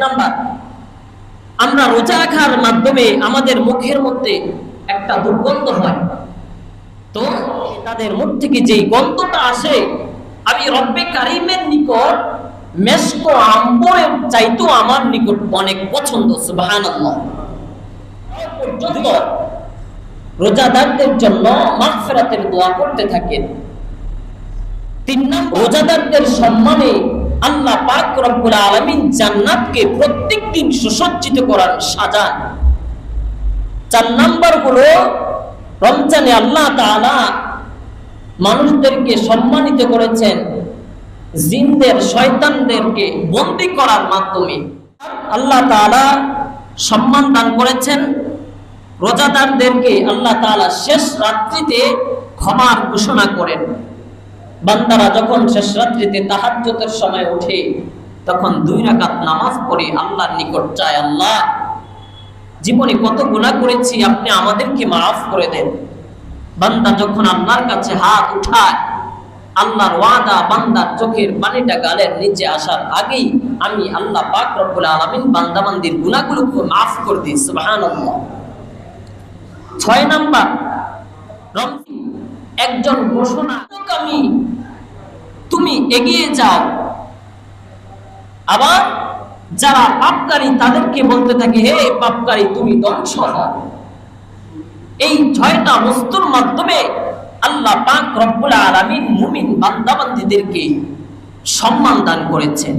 Number, আমরা রোজা রাখার মাধ্যমে আমাদের মুখের মধ্যে একটা দুর্গন্ধ হয়, তো তাদের মুখ থেকে যেই গন্ধটা আসে আমি রব্বে কারিমের নিকট মেশক আম্বরের চাইতো আমার নিকট অনেক পছন্দ। সুবহানাল্লাহ। পর্যন্ত রোজাদারদের জন্য মাগফিরাতের দোয়া করতে থাকেন। 3 নম্বর, রোজাদারদের সম্মানে আল্লাহ পাক রব্বুল আলামিন জান্নাতকে প্রত্যেকদিন সুসজ্জিত করার সাজান। 4 নম্বর হলো রমজানে আল্লাহ তাআলা মানুষদেরকে সম্মানিত করেছেন জিনদের শয়তানদেরকে বন্দী করার মাধ্যমে। আল্লাহ তাআলা সম্মান দান করেছেন রোজাদারদেরকে। আল্লাহ তাআলা শেষ রাত্রিতে ক্ষমার ঘোষণা করেন। বান্দারা যখন শেষ রাত্রিতে তাহাজ্জুদের সময় ওঠে তখন 2 রাকাত নামাজ পড়ে আল্লাহর নিকট চায়, আল্লাহ জীবনে কত গুনাহ করেছি, আপনি আমাদেরকে মাফ করে দেন। বান্দা যখন আল্লাহর কাছে হাত উঠায়, আল্লাহর ওয়াদা বান্দার চোখের পানিটা গালের নিচে আসার আগেই আমি আল্লাহ পাক রব্বুল আলামিন বান্দাবান্দির গুনাহগুলোকে মাফ করে দিই। সুবহানাল্লাহ। 6 নাম্বার, একজন ঘোষণা, তুমি এগিয়ে যাও। আবার যারা পাপকারী তাদেরকে বলতে থাকে, হে পাপকারী তুমি ধ্বংস হও। এই 6টা বস্তুর মাধ্যমে আল্লাহ পাক রব্বুল আলামিন মুমিন বান্দাবান্দীদেরকে সম্মান দান করেছেন।